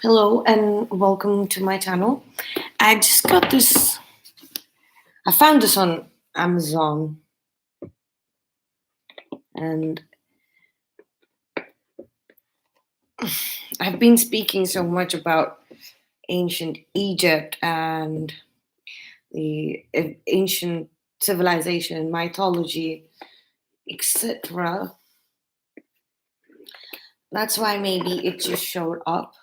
Hello and welcome to my channel. I just got this, I found this on Amazon, and I've been speaking so much about ancient Egypt and the ancient civilization, mythology, etc. That's why maybe it just showed up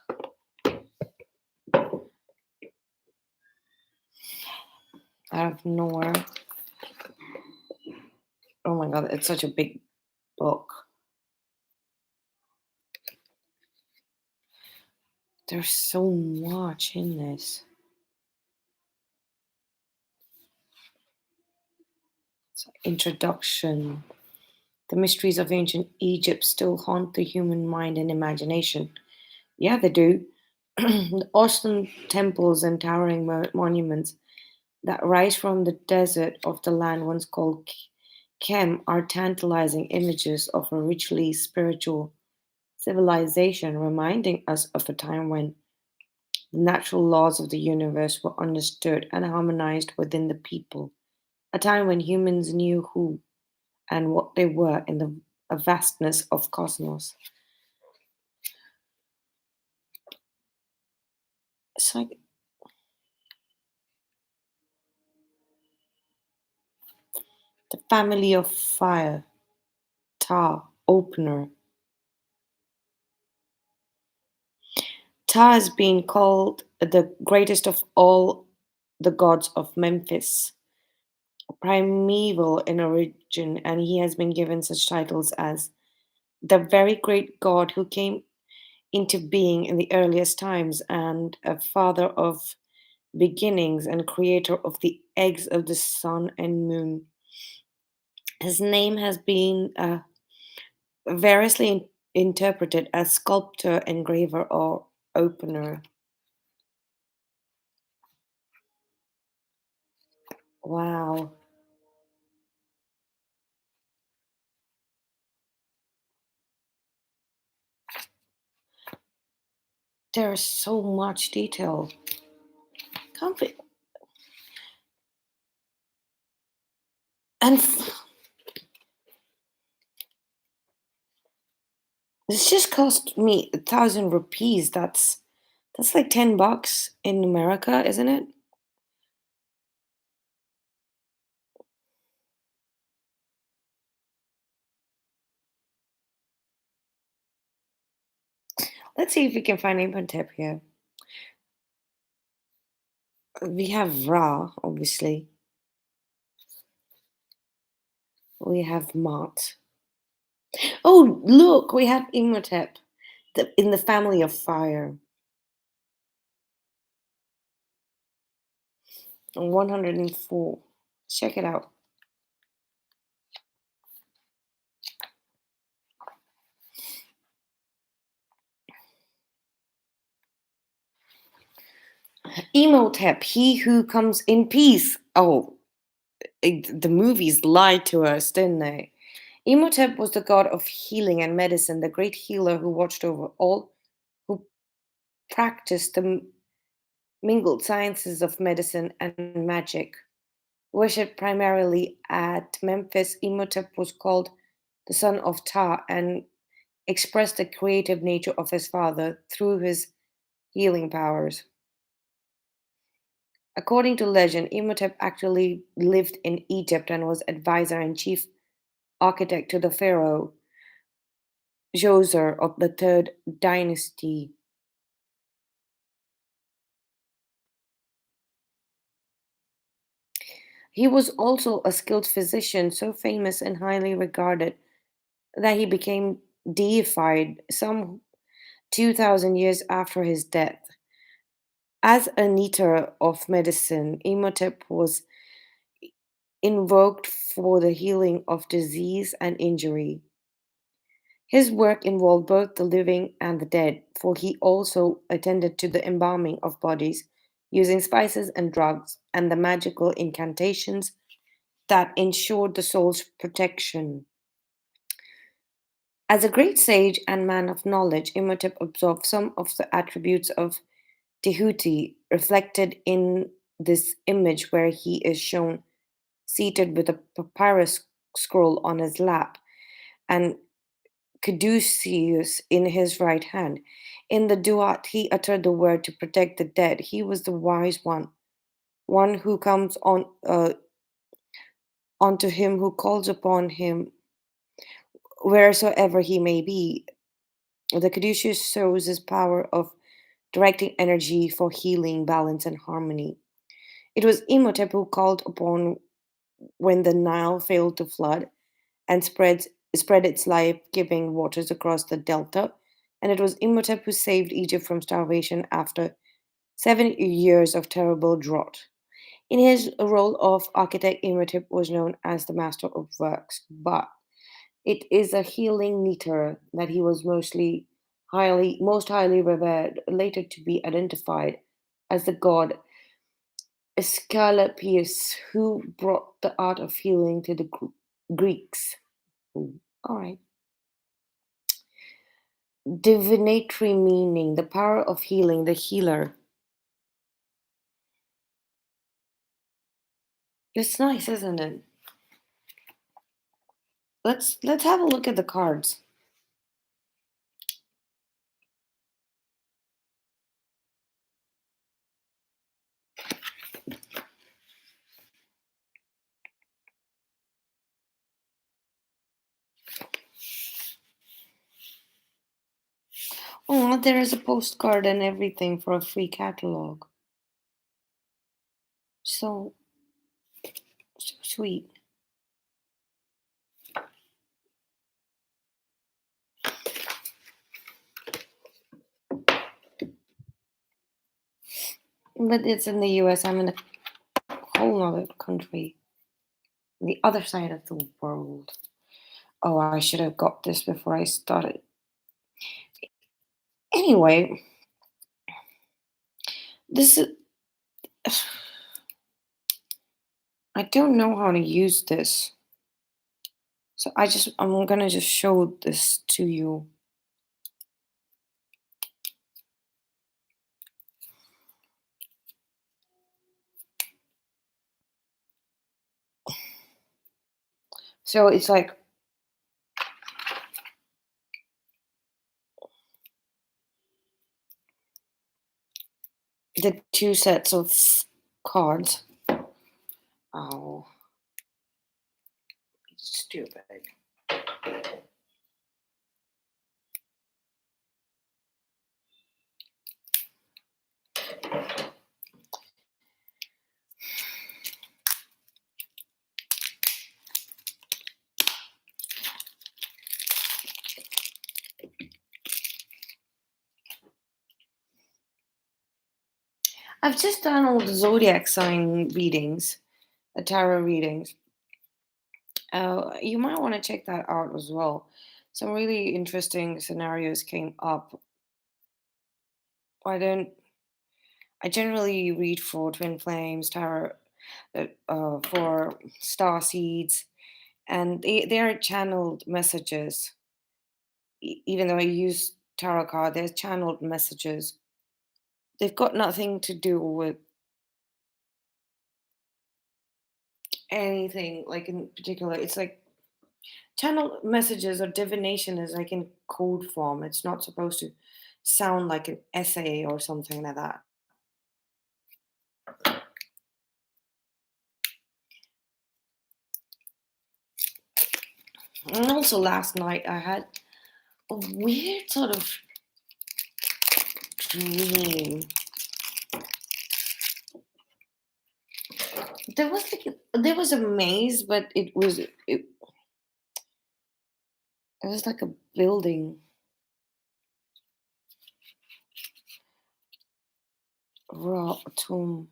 out of nowhere. Oh my god, it's such a big book. There's so much in this. Introduction. The mysteries of ancient Egypt still haunt the human mind and imagination. Yeah, they do. The awesome temples and towering monuments that rise from the desert of the land once called Kem are tantalizing images of a richly spiritual civilization, reminding us of a time when the natural laws of the universe were understood and harmonized within the people, a time when humans knew who and what they were in the vastness of cosmos. It's like the family of fire, Ta, opener. Ta has been called the greatest of all the gods of Memphis, primeval in origin, and he has been given such titles as the very great god who came into being in the earliest times, and a father of beginnings and creator of the eggs of the sun and moon. His name has been variously interpreted as sculptor, engraver, or opener. Wow, there's so much detail. Can't be, and this just cost me 1,000 rupees. That's like $10 in America, isn't it? Let's see if we can find Imhotep here. We have Ra, obviously. We have Mot. Oh, look, we have Imhotep in the family of fire. 104. Check it out. Imhotep, he who comes in peace. Oh, the movies lied to us, didn't they? Imhotep was the god of healing and medicine, the great healer who watched over all who practiced the mingled sciences of medicine and magic. Worshipped primarily at Memphis, Imhotep was called the son of Ptah and expressed the creative nature of his father through his healing powers. According to legend, Imhotep actually lived in Egypt and was advisor and chief architect to the pharaoh. Djoser of the Third Dynasty. He was also a skilled physician, so famous and highly regarded that he became deified some 2,000 years after his death. As a knitter of medicine, Imhotep was invoked for the healing of disease and injury. His work involved both the living and the dead, for he also attended to the embalming of bodies using spices and drugs and the magical incantations that ensured the soul's protection. As a great sage and man of knowledge, Imhotep absorbed some of the attributes of Tehuti, reflected in this image where he is shown seated with a papyrus scroll on his lap and caduceus in his right hand. In the duat, he uttered the word to protect the dead. He was the wise one who comes on onto him, who calls upon him wheresoever he may be. The caduceus shows his power of directing energy for healing, balance, and harmony. It was Imhotep who called upon when the Nile failed to flood and spread its life-giving waters across the delta, and it was Imhotep who saved Egypt from starvation after 7 years of terrible drought. In his role of architect, Imhotep was known as the master of works, but it is a healing knitter that he was most highly revered, later to be identified as the god Asclepius, who brought the art of healing to the Greeks. Ooh, all right. Divinatory meaning, the power of healing, the healer. It's nice, isn't it? Let's have a look at the cards. Oh, there is a postcard and everything for a free catalog. So so sweet. But it's in the US. I'm in a whole other country. The other side of the world. Oh, I should have got this before I started. Anyway, this is. I don't know how to use this. So I'm gonna just show this to you. So it's like the two sets of cards. Oh, stupid. I've just done all the zodiac sign readings, tarot readings. You might want to check that out as well. Some really interesting scenarios came up. I don't. I generally read for twin flames, tarot, for star seeds, and they are channeled messages. Even though I use tarot card, they're channeled messages. They've got nothing to do with anything like in particular. It's like channel messages or divination is like in code form. It's not supposed to sound like an essay or something like that. And also last night I had a weird sort of dream. There was a maze, but it was like a building, raw tomb.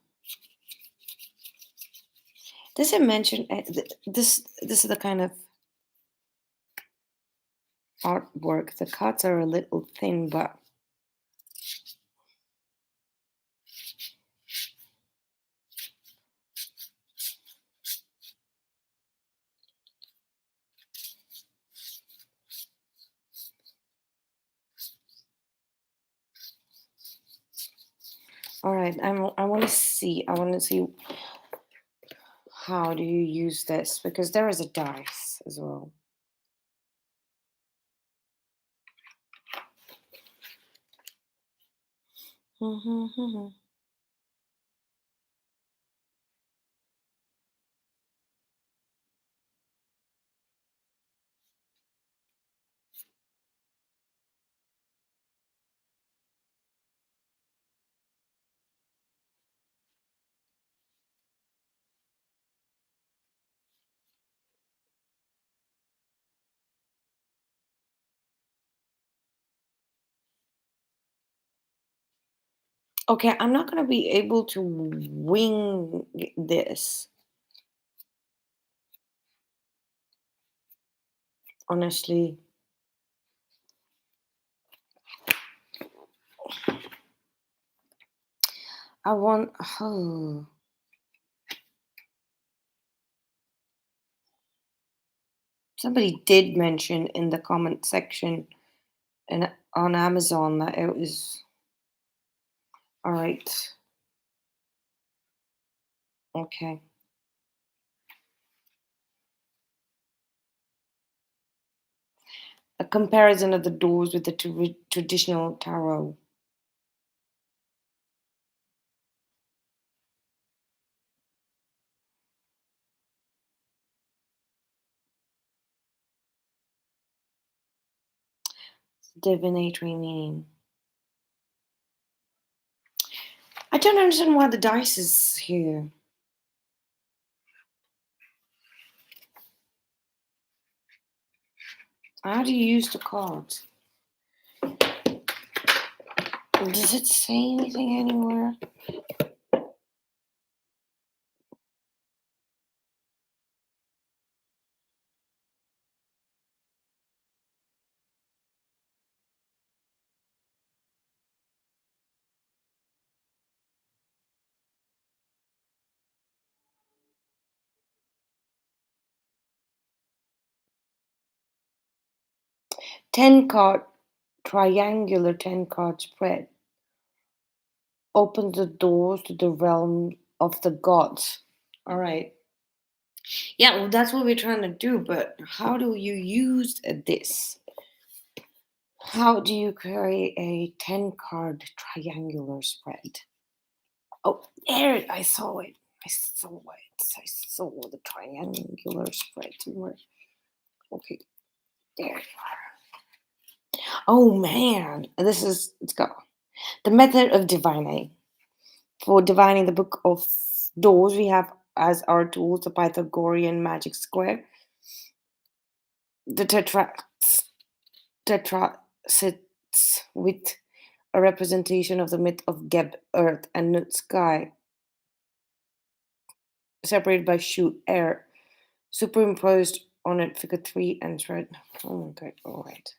Does it mention this? This is the kind of artwork. The cuts are a little thin, but all right. I want to see. I want to see how do you use this because there is a dice as well. Okay, I'm not gonna be able to wing this, honestly. I want. Oh, somebody did mention in the comment section and on Amazon that it was all right. Okay, a comparison of the doors with the traditional tarot. Divinatory meaning. I don't understand why the dice is here. How do you use the cards? Does it say anything anywhere? 10 card, triangular 10 card spread opens the doors to the realm of the gods. All right. Yeah, well, that's what we're trying to do, but how do you use this? How do you create a 10 card triangular spread? Oh, there it, I saw it. I saw it. I saw the triangular spread. Okay, there. Oh man, let's go. The method of divining. For divining the book of doors, we have as our tools the Pythagorean magic square, the tetra sits with a representation of the myth of Geb, earth, and Nut, sky, separated by Shu, air, superimposed on it, figure 3 and thread. Oh, okay, all right.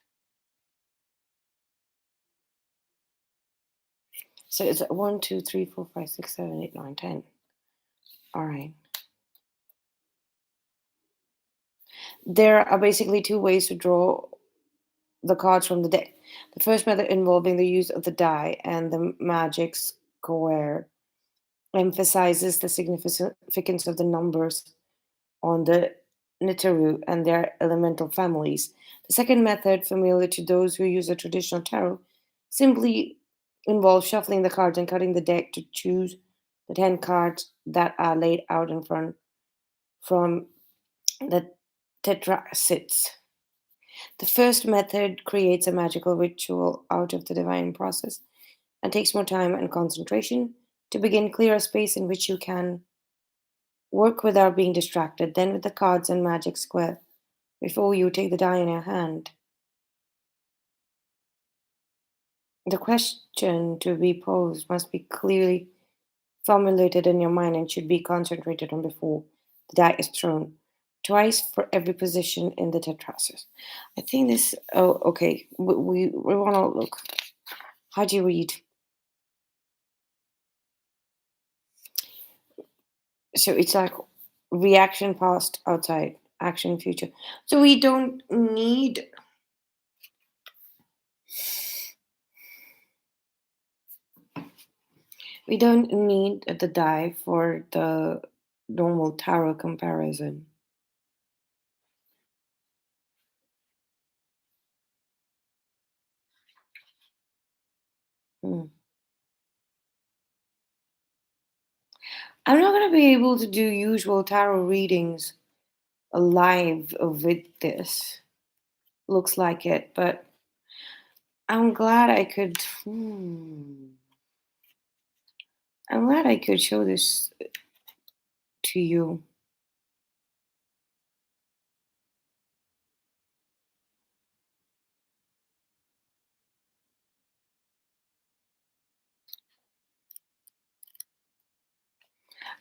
So it's 1, 2, 3, 4, 5, 6, 7, 8, 9, 10. All right. There are basically two ways to draw the cards from the deck. The first method involving the use of the die and the magic square emphasizes the significance of the numbers on the Nitaru and their elemental families. The second method, familiar to those who use a traditional tarot, simply involves shuffling the cards and cutting the deck to choose the 10 cards that are laid out in front from the tetrasets. The first method creates a magical ritual out of the divine process and takes more time and concentration to begin clear a space in which you can work without being distracted. Then, with the cards and magic square, before you take the die in your hand, the question to be posed must be clearly formulated in your mind and should be concentrated on before the die is thrown. Twice for every position in the tetrasis. I think this. Oh, okay. We want to look. How do you read? So it's like reaction past, outside, action future. So we don't need the die for the normal tarot comparison. Hmm. I'm not gonna be able to do usual tarot readings live with this. Looks like it, but I'm glad I could. I'm glad I could show this to you.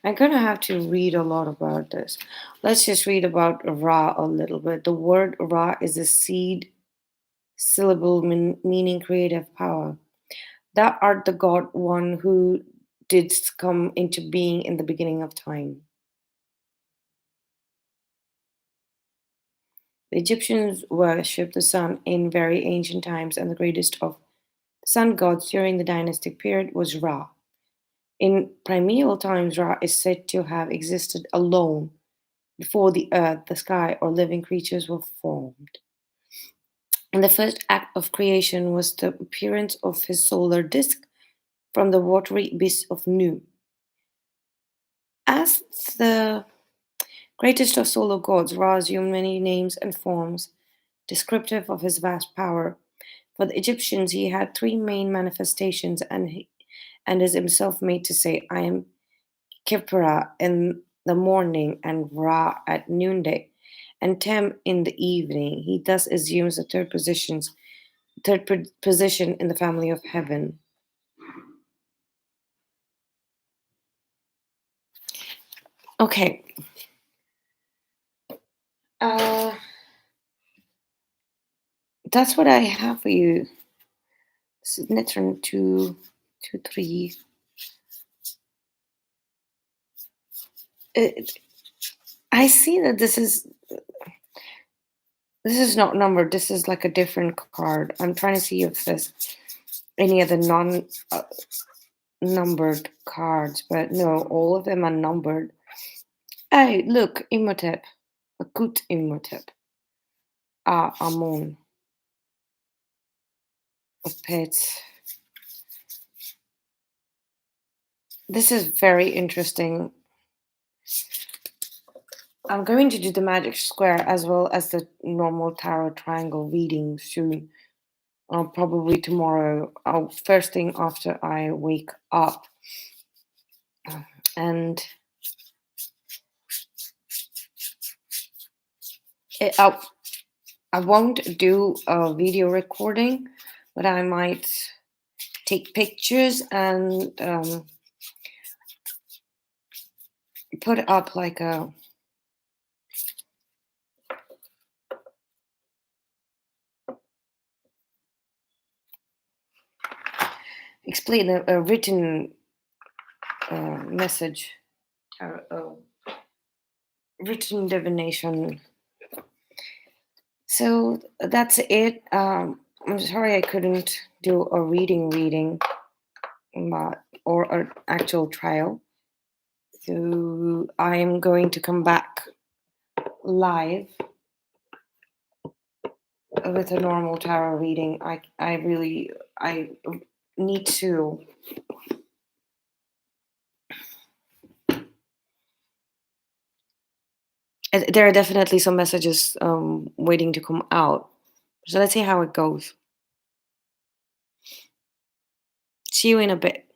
I'm gonna have to read a lot about this. Let's just read about Ra a little bit. The word Ra is a seed syllable meaning creative power. Thou art the God one who didst come into being in the beginning of time. The Egyptians worshipped the sun in very ancient times, and the greatest of the sun gods during the dynastic period was Ra. In primeval times, Ra is said to have existed alone before the earth, the sky, or living creatures were formed. And the first act of creation was the appearance of his solar disk from the watery abyss of Nu. As the greatest of solar gods, Ra assumed many names and forms descriptive of his vast power. For the Egyptians, he had three main manifestations, and is himself made to say, I am Kipra in the morning and Ra at noonday, and Tem in the evening. He thus assumes the third position in the family of heaven. Okay, uh, that's what I have for you. This is Netron 223. It, I see that this is not numbered. This is like a different card. I'm trying to see if there's any other non-numbered cards, but no, all of them are numbered. Hey, look, Imhotep, Akut Imhotep, Amun, Pet. This is very interesting. I'm going to do the magic square as well as the normal tarot triangle reading soon. Probably tomorrow, first thing after I wake up. And it, I won't do a video recording, but I might take pictures and put up like a explain a written message, written divination. So that's it. I'm sorry I couldn't do a reading, but or an actual trial. So I am going to come back live with a normal tarot reading. I need to. There are definitely some messages waiting to come out. So let's see how it goes. See you in a bit.